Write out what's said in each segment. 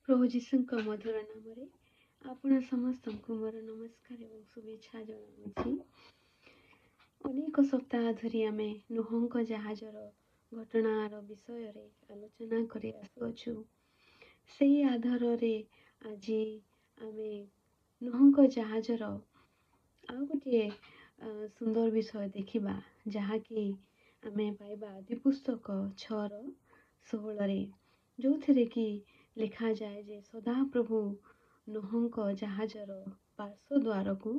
प्रभु जीशुଙ୍କ मधुर नामରେ ଆପଣ ସମସ୍ତଙ୍କୁ ମୋର ନମସ୍କାର ଏବଂ ଶୁଭେଚ୍ଛା ଜଣାଉଛି। ଅନେକ ସପ୍ତାହ ଧରି ଆମେ ନୋହଙ୍କ ଜାହାଜର ଘଟଣାର ବିଷୟରେ ଆଲୋଚନା କରି ଆସୁଅଛୁ। ସେହି ଆଧାରରେ ଆଜି ଆମେ ନୋହଙ୍କ ଜାହାଜର ଆଉ ଗୋଟିଏ ସୁନ୍ଦର ବିଷୟ ଦେଖିବା, ଯାହାକି ଆମେ ପାଇବା ଆଦି ପୁସ୍ତକ 6:16, ଯେଉଁଥିରେ କି ଲେଖାଯାଏ ଯେ ସଦାପ୍ରଭୁ ନୋହଙ୍କ ଜାହାଜର ପାର୍ଶ୍ୱ ଦ୍ୱାରକୁ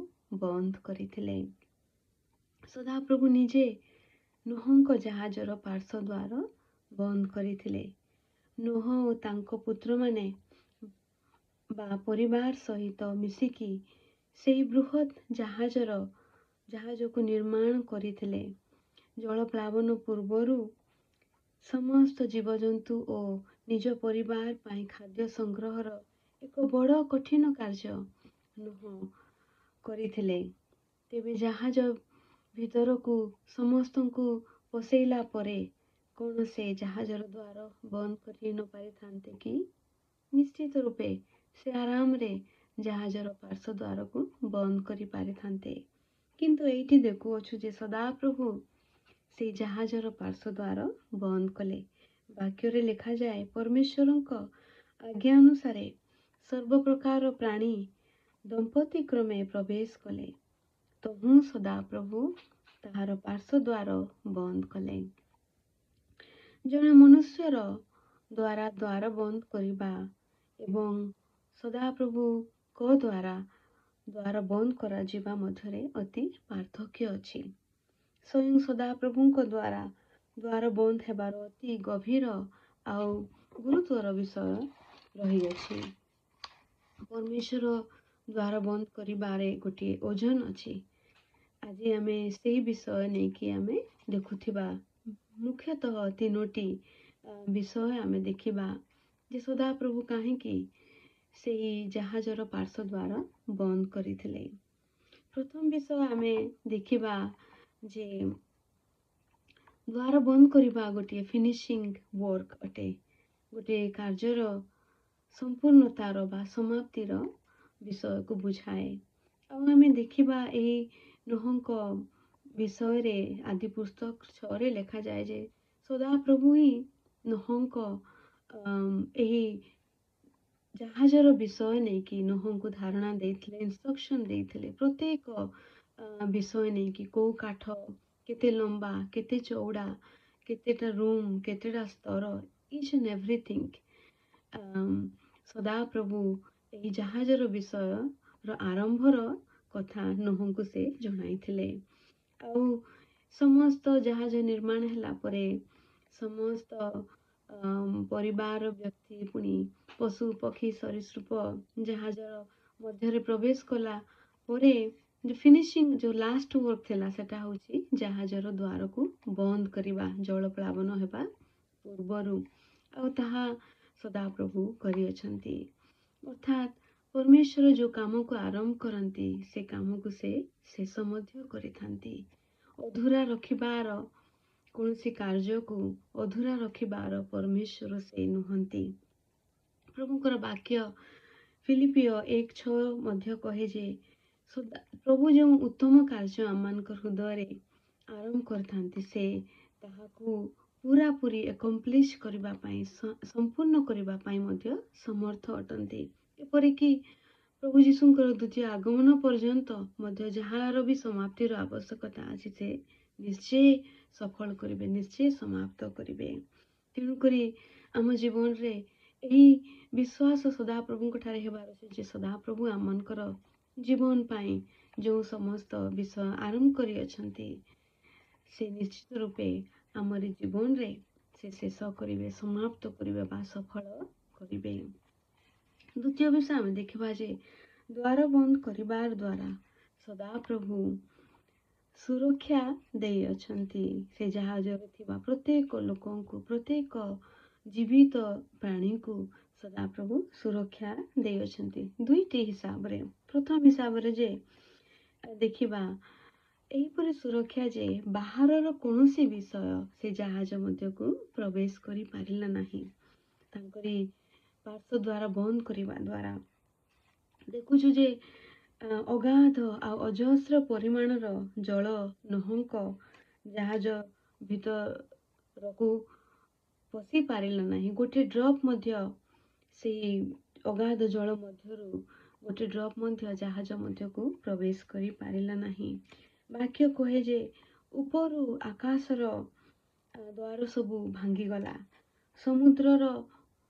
ବନ୍ଦ କରିଥିଲେ। ସଦାପ୍ରଭୁ ନିଜେ ନୋହଙ୍କ ଜାହାଜର ପାର୍ଶ୍ୱ ଦ୍ୱାର ବନ୍ଦ କରିଥିଲେ। ନୋହ ଓ ତାଙ୍କ ପୁତ୍ରମାନେ ବା ପରିବାର ସହିତ ମିଶିକି ସେହି ବୃହତ୍ ଜାହାଜକୁ ନିର୍ମାଣ କରିଥିଲେ। ଜଳପ୍ଲାବନ ପୂର୍ବରୁ ସମସ୍ତ ଜୀବଜନ୍ତୁ ଓ ନିଜ ପରିବାର ପାଇଁ ଖାଦ୍ୟ ସଂଗ୍ରହର ଏକ ବଡ଼ କଠିନ କାର୍ଯ୍ୟ ନୋହ କରିଥିଲେ। ତେବେ ଜାହାଜ ଭିତରକୁ ସମସ୍ତଙ୍କୁ ପଶେଇଲା ପରେ କ'ଣ ସେ ଜାହାଜର ଦ୍ୱାର ବନ୍ଦ କରି ନ ପାରିଥାନ୍ତେ କି? ନିଶ୍ଚିତ ରୂପେ ସେ ଆରାମରେ ଜାହାଜର ପାର୍ଶ୍ୱ ଦ୍ୱାରକୁ ବନ୍ଦ କରି ପାରିଥାନ୍ତେ। କିନ୍ତୁ ଏଇଠି ଦେଖୁଅଛୁ ଯେ ସଦାପ୍ରଭୁ ସେଇ ଜାହାଜର ପାର୍ଶ୍ୱ ଦ୍ୱାର ବନ୍ଦ କଲେ। ବାକ୍ୟରେ ଲେଖାଯାଏ, ପରମେଶ୍ୱରଙ୍କ ଆଜ୍ଞା ଅନୁସାରେ ସର୍ବପ୍ରକାର ପ୍ରାଣୀ ଦମ୍ପତି କ୍ରମେ ପ୍ରବେଶ କଲେ। ତହୁଁ ସଦାପ୍ରଭୁ ତାହାର ପାର୍ଶ୍ୱ ଦ୍ୱାର ବନ୍ଦ କଲେ। ଜଣେ ମନୁଷ୍ୟର ଦ୍ୱାର ବନ୍ଦ କରିବା ଏବଂ ସଦାପ୍ରଭୁଙ୍କ ଦ୍ୱାର ବନ୍ଦ କରାଯିବା ମଧ୍ୟରେ ଅତି ପାର୍ଥକ୍ୟ ଅଛି। ସ୍ୱୟଂ ସଦାପ୍ରଭୁଙ୍କ ଦ୍ୱାର ବନ୍ଦ ହେବାର ଅତି ଗଭୀର ଆଉ ଗୁରୁତର ବିଷୟ ରହିଅଛି। ପରମେଶ୍ୱର ଦ୍ୱାର ବନ୍ଦ କରିବାରେ ଗୋଟିଏ ଓଜନ ଅଛି। ଆଜି ଆମେ ସେହି ବିଷୟ ନେଇକି ଆମେ ଦେଖୁଥିବା ମୁଖ୍ୟତଃ 3ଟି ବିଷୟ ଆମେ ଦେଖିବା ଯେ ସଦାପ୍ରଭୁ କାହିଁକି ସେହି ଜାହାଜର ପାର୍ଶ୍ୱ ଦ୍ୱାର ବନ୍ଦ କରିଥିଲେ। ପ୍ରଥମ ବିଷୟ ଆମେ ଦେଖିବା ଯେ ଦ୍ୱାର ବନ୍ଦ କରିବା ଗୋଟିଏ ଫିନିସିଂ ୱାର୍କ ଅଟେ। ଗୋଟିଏ କାର୍ଯ୍ୟର ସମ୍ପୂର୍ଣ୍ଣତାର ବା ସମାପ୍ତିର ବିଷୟକୁ ବୁଝାଏ। ଆଉ ଆମେ ଦେଖିବା ଏହି ନୋହଙ୍କ ବିଷୟରେ ଆଦି ପୁସ୍ତକ 6ରେ ଲେଖାଯାଏ ଯେ ସଦାପ୍ରଭୁ ହିଁ ନୋହଙ୍କ ଏହି ଜାହାଜର ବିଷୟ ନେଇକି ନୋହଙ୍କୁ ଧାରଣା ଦେଇଥିଲେ, ଇନଷ୍ଟ୍ରକ୍ସନ ଦେଇଥିଲେ। ପ୍ରତ୍ୟେକ ବିଷୟ ନେଇକି କୋଉ କାଠ କେତେ ଲମ୍ବା, କେତେ ଚଉଡ଼ା, କେତେଟା ରୁମ୍, କେତେଟା ସ୍ତର, ଇଚ୍ ଆଣ୍ଡ ଏଭ୍ରିଥିଙ୍ଗ ସଦାପ୍ରଭୁ ଏହି ଜାହାଜର ବିଷୟର ଆରମ୍ଭର କଥା ନୋହଙ୍କୁ ସେ ଜଣାଇଥିଲେ। ଆଉ ସମସ୍ତ ଜାହାଜ ନିର୍ମାଣ ହେଲା ପରେ ସମସ୍ତ ପରିବାର ବ୍ୟକ୍ତି ପୁଣି ପଶୁ ପକ୍ଷୀ ସରୀସୃପ ଜାହାଜର ମଧ୍ୟରେ ପ୍ରବେଶ କଲା ପରେ ଫିନିସିଂ ଯେଉଁ ଲାଷ୍ଟ ୱାର୍କ ଥିଲା ସେଟା ହେଉଛି ଜାହାଜର ଦ୍ୱାରକୁ ବନ୍ଦ କରିବା ଜଳପ୍ଲାବନ ହେବା ପୂର୍ବରୁ। ଆଉ ତାହା ସଦାପ୍ରଭୁ କରିଅଛନ୍ତି। ଅର୍ଥାତ୍ ପରମେଶ୍ୱର ଯେଉଁ କାମକୁ ଆରମ୍ଭ କରନ୍ତି ସେ କାମକୁ ସେ ଶେଷ ମଧ୍ୟ କରିଥାନ୍ତି। ଅଧୁରା ରଖିବାର କୌଣସି କାର୍ଯ୍ୟକୁ ଅଧୁରା ରଖିବାର ପରମେଶ୍ୱର ସେ ନୁହନ୍ତି। ପ୍ରଭୁଙ୍କର ବାକ୍ୟ ଫିଲିପିଓ 1:6 ମଧ୍ୟ କହେ ଯେ ପ୍ରଭୁ ଯେଉଁ ଉତ୍ତମ କାର୍ଯ୍ୟ ଆମମାନଙ୍କ ହୃଦୟରେ ଆରମ୍ଭ କରିଥାନ୍ତି ସେ ତାହାକୁ ପୁରାପୁରି ଏକମ୍ପ୍ଲିଶ୍ କରିବା ପାଇଁ, ସମ୍ପୂର୍ଣ୍ଣ କରିବା ପାଇଁ ମଧ୍ୟ ସମର୍ଥ ଅଟନ୍ତି। ଏପରିକି ପ୍ରଭୁ ଯୀଶୁଙ୍କର ଦ୍ୱିତୀୟ ଆଗମନ ପର୍ଯ୍ୟନ୍ତ ମଧ୍ୟ ଯାହାର ବି ସମାପ୍ତିର ଆବଶ୍ୟକତା ଅଛି ସେ ନିଶ୍ଚୟ ସଫଳ କରିବେ, ନିଶ୍ଚୟ ସମାପ୍ତ କରିବେ। ତେଣୁକରି ଆମ ଜୀବନରେ ଏହି ବିଶ୍ୱାସ ସଦାପ୍ରଭୁଙ୍କ ଠାରେ ହେବାର ଅଛି ଯେ ସଦାପ୍ରଭୁ ଆମମାନଙ୍କର ଜୀବନ ପାଇଁ ଯେଉଁ ସମସ୍ତ ବିଷୟ ଆରମ୍ଭ କରିଅଛନ୍ତି ସେ ନିଶ୍ଚିତ ରୂପେ ଆମରି ଜୀବନରେ ସେ ଶେଷ କରିବେ, ସମାପ୍ତ କରିବେ ବା ସଫଳ କରିବେ। ଦ୍ୱିତୀୟ ବିଷୟ ଆମେ ଦେଖିବା ଯେ ଦ୍ୱାର ବନ୍ଦ କରିବାର ଦ୍ୱାରା ସଦାପ୍ରଭୁ ସୁରକ୍ଷା ଦେଇଅଛନ୍ତି। ସେ ଜାହାଜରେ ଥିବା ପ୍ରତ୍ୟେକ ଲୋକଙ୍କୁ, ପ୍ରତ୍ୟେକ ଜୀବିତ ପ୍ରାଣୀଙ୍କୁ ସଦାପ୍ରଭୁ ସୁରକ୍ଷା ଦେଇଅଛନ୍ତି ଦୁଇଟି ହିସାବରେ। ପ୍ରଥମ ହିସାବରେ ଯେ ଦେଖିବା ଏହିପରି ସୁରକ୍ଷା ଯେ ବାହାରର କୌଣସି ବିଷୟ ସେ ଜାହାଜ ମଧ୍ୟକୁ ପ୍ରବେଶ କରିପାରିଲା ନାହିଁ। ତାଙ୍କରି ପାର୍ଶ୍ୱ ଦ୍ୱାର ବନ୍ଦ କରିବା ଦ୍ୱାରା ଦେଖୁଛୁ ଯେ ଅଗାଧ ଆଉ ଅଜସ୍ର ପରିମାଣର ଜଳ ନହଙ୍କ ଜାହାଜ ଭିତରକୁ ପଶି ପାରିଲା ନାହିଁ। ଗୋଟିଏ ଡ୍ରପ୍ ମଧ୍ୟ ସେଇ ଅଗାଧ ଜଳ ମଧ୍ୟରୁ ଗୋଟେ ଡ୍ରପ୍ ମଧ୍ୟ ଜାହାଜ ମଧ୍ୟକୁ ପ୍ରବେଶ କରିପାରିଲା ନାହିଁ। ବାକ୍ୟ କହେ ଯେ ଉପରୁ ଆକାଶର ଦ୍ୱାର ସବୁ ଭାଙ୍ଗିଗଲା, ସମୁଦ୍ରର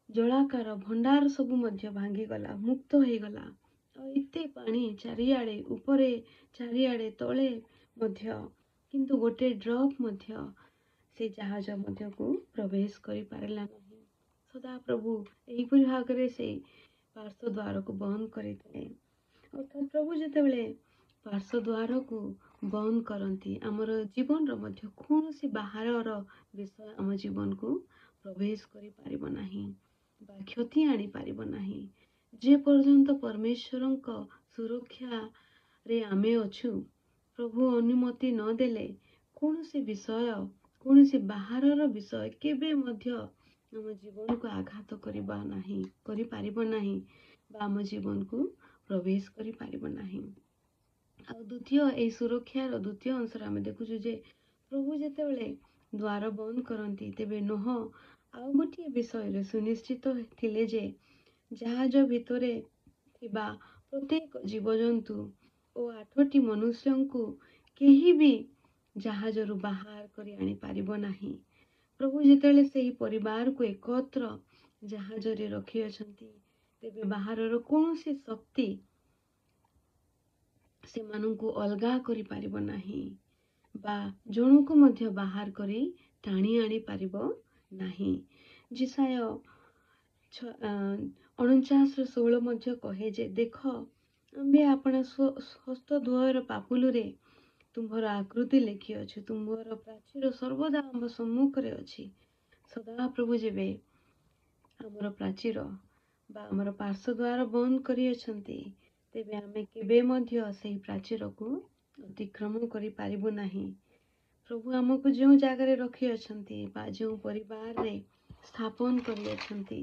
ଜଳାକାର ଭଣ୍ଡାର ସବୁ ମଧ୍ୟ ଭାଙ୍ଗିଗଲା, ମୁକ୍ତ ହେଇଗଲା। ଆଉ ଏତେ ପାଣି ଚାରିଆଡ଼େ, ଉପରେ ଚାରିଆଡ଼େ, ତଳେ ମଧ୍ୟ, କିନ୍ତୁ ଗୋଟେ ଡ୍ରପ୍ ମଧ୍ୟ ସେ ଜାହାଜ ମଧ୍ୟକୁ ପ୍ରବେଶ କରିପାରିଲା ନାହିଁ। ସଦାପ୍ରଭୁ ଏହିପରି ଭାବରେ ସେଇ ପାର୍ଶ୍ୱ ଦ୍ୱାରକୁ ବନ୍ଦ କରିଥିଲେ। ଅର୍ଥାତ୍ ପ୍ରଭୁ ଯେତେବେଳେ ପାର୍ଶ୍ୱ ଦ୍ୱାରକୁ ବନ୍ଦ କରନ୍ତି, ଆମର ଜୀବନର ମଧ୍ୟ କୌଣସି ବାହାରର ବିଷୟ ଆମ ଜୀବନକୁ ପ୍ରବେଶ କରିପାରିବ ନାହିଁ ବା କ୍ଷତି ଆଣିପାରିବ ନାହିଁ। ଯେ ପର୍ଯ୍ୟନ୍ତ ପରମେଶ୍ୱରଙ୍କ ସୁରକ୍ଷାରେ ଆମେ ଅଛୁ, ପ୍ରଭୁ ଅନୁମତି ନଦେଲେ କୌଣସି ବିଷୟ, କୌଣସି ବାହାରର ବିଷୟ କେବେ ମଧ୍ୟ ଆମ ଜୀବନକୁ ଆଘାତ କରିପାରିବ ନାହିଁ ବା ଆମ ଜୀବନକୁ ପ୍ରବେଶ କରିପାରିବ ନାହିଁ। ଆଉ ଦ୍ୱିତୀୟ, ଏହି ସୁରକ୍ଷାର ଦ୍ୱିତୀୟ ଅଂଶରେ ଆମେ ଦେଖୁଛୁ ଯେ ପ୍ରଭୁ ଯେତେବେଳେ ଦ୍ୱାର ବନ୍ଦ କରନ୍ତି, ତେବେ ନୋହ ଆଉ ଗୋଟିଏ ବିଷୟରେ ସୁନିଶ୍ଚିତ ଥିଲେ ଯେ ଜାହାଜ ଭିତରେ ଥିବା ପ୍ରତ୍ୟେକ ଜୀବଜନ୍ତୁ ଓ 8ଟି ମନୁଷ୍ୟଙ୍କୁ କେହି ବି ଜାହାଜରୁ ବାହାର କରି ଆଣିପାରିବ ନାହିଁ। ପ୍ରଭୁ ଯେତେବେଳେ ସେହି ପରିବାରକୁ ଏକତ୍ର ଜାହାଜରେ ରଖିଅଛନ୍ତି, ତେବେ ବାହାରର କୌଣସି ଶକ୍ତି ସେମାନଙ୍କୁ ଅଲଗା କରିପାରିବ ନାହିଁ ବା ଜଣକୁ ମଧ୍ୟ ବାହାର କରି ଟାଣି ଆଣିପାରିବ ନାହିଁ। ଯେଶାୟ 49:16 ମଧ୍ୟ କହେ ଯେ ଦେଖ, ଆମ୍ଭେ ଆପଣା ହସ୍ତ ଦ୍ୱୟର ପାପୁଲରେ ତୁମ୍ଭର ଆକୃତି ଲେଖିଅଛୁ, ତୁମ୍ଭର ପ୍ରାଚୀର ସର୍ବଦା ଆମ ସମ୍ମୁଖରେ ଅଛି। ସଦାପ୍ରଭୁ ଯେବେ ଆମର ପ୍ରାଚୀର ବା ଆମର ପାର୍ଶ୍ୱ ଦ୍ୱାର ବନ୍ଦ କରିଅଛନ୍ତି, ତେବେ ଆମେ କେବେ ମଧ୍ୟ ସେହି ପ୍ରାଚୀରକୁ ଅତିକ୍ରମ କରିପାରିବୁ ନାହିଁ। ପ୍ରଭୁ ଆମକୁ ଯେଉଁ ଜାଗାରେ ରଖିଅଛନ୍ତି ବା ଯେଉଁ ପରିବାରରେ ସ୍ଥାପନ କରିଅଛନ୍ତି,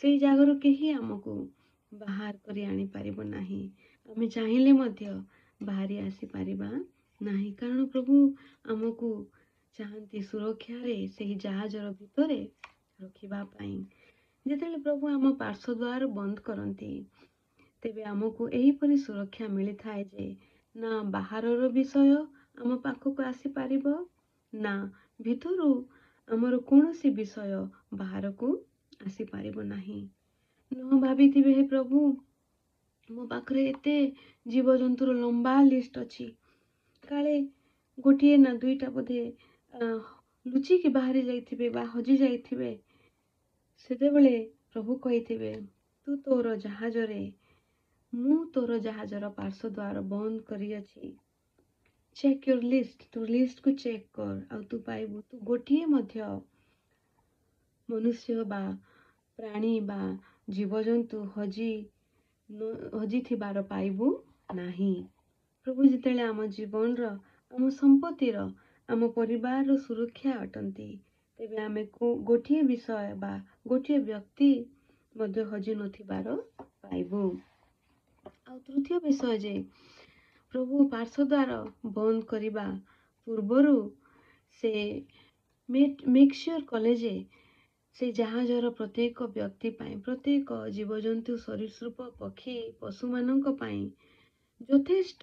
ସେଇ ଜାଗାରୁ କେହି ଆମକୁ ବାହାର କରି ଆଣିପାରିବ ନାହିଁ। ଆମେ ଚାହିଁଲେ ମଧ୍ୟ ବାହାରି ଆସିପାରିବା ନାହିଁ, କାରଣ ପ୍ରଭୁ ଆମକୁ ଚାହାନ୍ତି ସୁରକ୍ଷାରେ ସେହି ଜାହାଜର ଭିତରେ ରଖିବା ପାଇଁ। ଯେତେବେଳେ ପ୍ରଭୁ ଆମ ପାର୍ଶ୍ୱ ଦ୍ୱାର ବନ୍ଦ କରନ୍ତି, ତେବେ ଆମକୁ ଏହିପରି ସୁରକ୍ଷା ମିଳିଥାଏ ଯେ ନା ବାହାରର ବିଷୟ ଆମ ପାଖକୁ ଆସିପାରିବ, ନା ଭିତରୁ ଆମର କୌଣସି ବିଷୟ ବାହାରକୁ ଆସିପାରିବ ନାହିଁ। ନ ଭାବିଥିବେ, ହେ ପ୍ରଭୁ, ମୋ ପାଖରେ ଏତେ ଜୀବଜନ୍ତୁର ଲମ୍ବା ଲିଷ୍ଟ ଅଛି, କାଳେ ଗୋଟିଏ ନା ଦୁଇଟା ବୋଧେ ଲୁଚିକି ବାହାରି ଯାଇଥିବେ ବା ହଜି ଯାଇଥିବେ। ସେତେବେଳେ ପ୍ରଭୁ କହିଥିବେ, ତୁ ତୋର ଜାହାଜରେ, ମୁଁ ତୋର ଜାହାଜର ପାର୍ଶ୍ୱ ଦ୍ୱାର ବନ୍ଦ କରିଅଛି। ଚେକ୍ ୟୋର ଲିଷ୍ଟ, ତୋ ଲିଷ୍ଟକୁ ଚେକ୍ କର, ଆଉ ତୁ ପାଇବୁ। ତୁ ଗୋଟିଏ ମଧ୍ୟ ମନୁଷ୍ୟ ବା ପ୍ରାଣୀ ବା ଜୀବଜନ୍ତୁ ହଜିଥିବାର ପାଇବୁ ନାହିଁ। ପ୍ରଭୁ ଯେତେବେଳେ ଆମ ଜୀବନର, ଆମ ସମ୍ପତ୍ତିର, ଆମ ପରିବାରର ସୁରକ୍ଷା ଅଟନ୍ତି, ତେବେ ଆମେ ଗୋଟିଏ ବିଷୟ ବା ଗୋଟିଏ ବ୍ୟକ୍ତି ମଧ୍ୟ ହଜି ନଥିବାର ପାଇବୁ। ଆଉ ତୃତୀୟ ବିଷୟ ଯେ ପ୍ରଭୁ ପାର୍ଶ୍ୱ ଦ୍ୱାର ବନ୍ଦ କରିବା ପୂର୍ବରୁ ସେ ମେକ୍ ସିଓର କଲେ ଯେ ସେ ଜାହାଜର ପ୍ରତ୍ୟେକ ବ୍ୟକ୍ତି ପାଇଁ, ପ୍ରତ୍ୟେକ ଜୀବଜନ୍ତୁ, ସରୀସୃପ, ପକ୍ଷୀ, ପଶୁମାନଙ୍କ ପାଇଁ ଯଥେଷ୍ଟ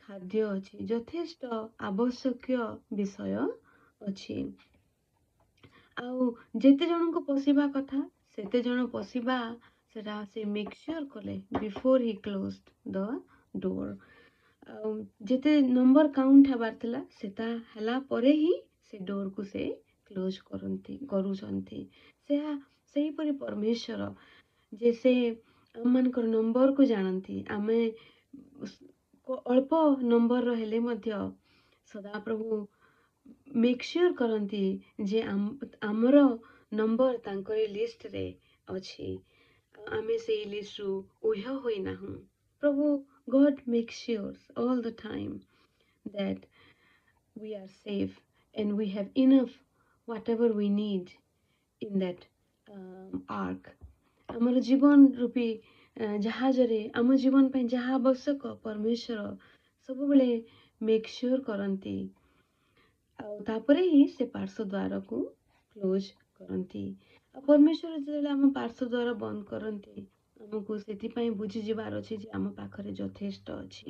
ଖାଦ୍ୟ ଅଛି, ଯଥେଷ୍ଟ ଆବଶ୍ୟକୀୟ ବିଷୟ ଅଛି। ଆଉ ଯେତେ ଜଣଙ୍କୁ ପଶିବା କଥା ସେତେ ଜଣ ପଶିବା, ସେଟା ସେ ମେକ୍ ସିଓର କଲେ ବିଫୋର ହି କ୍ଲୋଜ୍ଡ ଦ ଡୋର। ଆଉ ଯେତେ ନମ୍ବର କାଉଣ୍ଟ ହେବାର ଥିଲା, ସେଟା ହେଲା ପରେ ହିଁ ସେ ଡୋରକୁ ସେ କ୍ଲୋଜ୍ କରୁଛନ୍ତି। ସେହିପରି ପରମେଶ୍ୱର ଯେ ସେ ଆମମାନଙ୍କର ନମ୍ବରକୁ ଜାଣନ୍ତି। ଆମେ ଅଳ୍ପ ନମ୍ବରର ହେଲେ ମଧ୍ୟ ସଦାପ୍ରଭୁ ମେକ୍ ସିଓର କରନ୍ତି ଯେ ଆମର ନମ୍ବର ତାଙ୍କରି ଲିଷ୍ଟରେ ଅଛି, ଆମେ ସେଇ ଲିଷ୍ଟରୁ ଓହ୍ୟ ହୋଇନାହୁଁ। ପ୍ରଭୁ God makes sure all the time that we are safe and we have enough whatever we need in that ark. ଆମର ଜୀବନ ରୂପୀ ଜାହାଜରେ ଆମ ଜୀବନ ପାଇଁ ଯାହା ଆବଶ୍ୟକ ପରମେଶ୍ୱର ସବୁବେଳେ ମେକ୍ ସିଓର କରନ୍ତି। ଆଉ ତାପରେ ହିଁ ସେ ପାର୍ଶ୍ୱ ଦ୍ୱାରକୁ କ୍ଲୋଜ୍ କରନ୍ତି। ଆଉ ପରମେଶ୍ୱର ଯେତେବେଳେ ଆମ ପାର୍ଶ୍ୱ ଦ୍ୱାର ବନ୍ଦ କରନ୍ତି, ଆମକୁ ସେଥିପାଇଁ ବୁଝିଯିବାର ଅଛି ଯେ ଆମ ପାଖରେ ଯଥେଷ୍ଟ ଅଛି।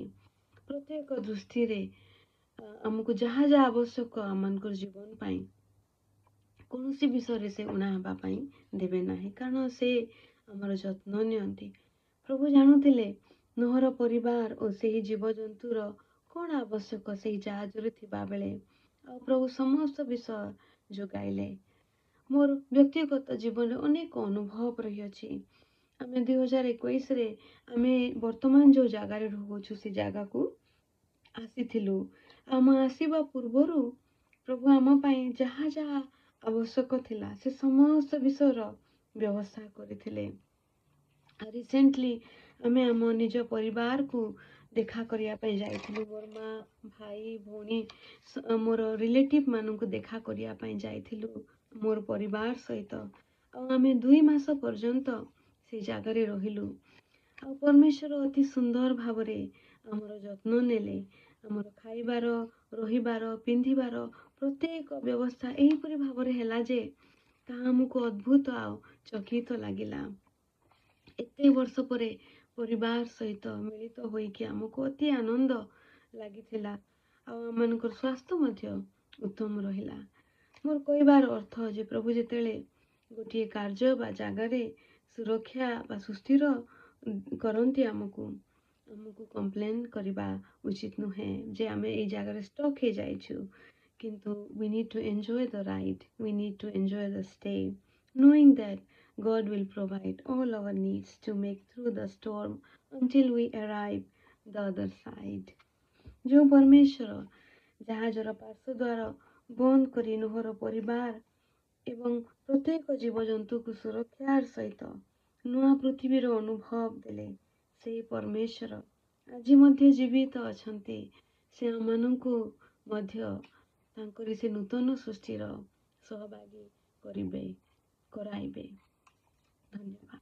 ପ୍ରତ୍ୟେକ ଦୃଷ୍ଟିରେ ଆମକୁ ଯାହା ଯାହା ଆବଶ୍ୟକ ଆମମାନଙ୍କର ଜୀବନ ପାଇଁ କୌଣସି ବିଷୟରେ ସେ ଉଣା ହେବା ପାଇଁ ଦେବେ ନାହିଁ, କାରଣ ସେ ଆମର ଯତ୍ନ ନିଅନ୍ତି। ପ୍ରଭୁ ଜାଣୁଥିଲେ ନୋହର ପରିବାର ଓ ସେହି ଜୀବଜନ୍ତୁର କ'ଣ ଆବଶ୍ୟକ ସେହି ଜାହାଜରେ ଥିବା ବେଳେ, ଆଉ ପ୍ରଭୁ ସମସ୍ତ ବିଷୟ ଯୋଗାଇଲେ। ମୋର ବ୍ୟକ୍ତିଗତ ଜୀବନରେ ଅନେକ ଅନୁଭବ ରହିଅଛି। ଆମେ 2021ରେ ଆମେ ବର୍ତ୍ତମାନ ଯେଉଁ ଜାଗାରେ ରହୁଛୁ ସେ ଜାଗାକୁ ଆସିଥିଲୁ। ଆମ ଆସିବା ପୂର୍ବରୁ ପ୍ରଭୁ ଆମ ପାଇଁ ଯାହା ଯାହା ଆବଶ୍ୟକ ଥିଲା ସେ ସମସ୍ତ ବିଷୟର ବ୍ୟବସ୍ଥା କରିଥିଲେ। ରିସେଣ୍ଟଲି ଆମେ ଆମ ନିଜ ପରିବାରକୁ ଦେଖା କରିବା ପାଇଁ ଯାଇଥିଲୁ। ମୋର ମା, ଭାଇ, ଭଉଣୀ, ମୋର ରିଲେଟିଭ ମାନଙ୍କୁ ଦେଖା କରିବା ପାଇଁ ଯାଇଥିଲୁ ମୋର ପରିବାର ସହିତ। ଆଉ ଆମେ 2 ମାସ ପର୍ଯ୍ୟନ୍ତ ସେ ଜାଗାରେ ରହିଲୁ। ଆଉ ପରମେଶ୍ୱର ଅତି ସୁନ୍ଦର ଭାବରେ ଆମର ଯତ୍ନ ନେଲେ। ଆମର ଖାଇବାର, ରହିବାର, ପିନ୍ଧିବାର ପ୍ରତ୍ୟେକ ବ୍ୟବସ୍ଥା ଏହିପରି ଭାବରେ ହେଲା ଯେ ତାହା ଆମକୁ ଅଦ୍ଭୁତ ଆଉ ଚକିତ ଲାଗିଲା। ଏତେ ବର୍ଷ ପରେ ପରିବାର ସହିତ ମିଳିତ ହୋଇକି ଆମକୁ ଅତି ଆନନ୍ଦ ଲାଗିଥିଲା। ଆଉ ଆମମାନଙ୍କର ସ୍ୱାସ୍ଥ୍ୟ ମଧ୍ୟ ଉତ୍ତମ ରହିଲା। ମୋର କହିବାର ଅର୍ଥ ଯେ ପ୍ରଭୁ ଯେତେବେଳେ ଗୋଟିଏ କାର୍ଯ୍ୟ ବା ଜାଗାରେ ସୁରକ୍ଷା ବା ସୁସ୍ଥିର କରନ୍ତି ଆମକୁ କମ୍ପ୍ଲେନ୍ କରିବା ଉଚିତ ନୁହେଁ ଯେ ଆମେ ଏଇ ଜାଗାରେ ଷ୍ଟକ୍ ହେଇଯାଇଛୁ। କିନ୍ତୁ we need to enjoy the ride, we need to enjoy the stay, knowing that God will provide all our needs to make through the storm until we arrive the other side. ଯେଉଁ ପରମେଶ୍ୱର ଜାହାଜର ପାର୍ଶ୍ୱ ଦ୍ୱାର ବନ୍ଦ କରି ନୋହର ପରିବାର ଏବଂ ପ୍ରତ୍ୟେକ ଜୀବଜନ୍ତୁକୁ ସୁରକ୍ଷାର ସହିତ ନୂଆ ପୃଥିବୀର ଅନୁଭବ ଦେଲେ, ସେହି ପରମେଶ୍ୱର ଆଜି ମଧ୍ୟ ଜୀବିତ ଅଛନ୍ତି। ସେ ଆମମାନଙ୍କୁ ମଧ୍ୟ ତାଙ୍କରି ସେ ନୂତନ ସୃଷ୍ଟିର ସହଭାଗୀ କରାଇବେ। ଧନ୍ୟବାଦ।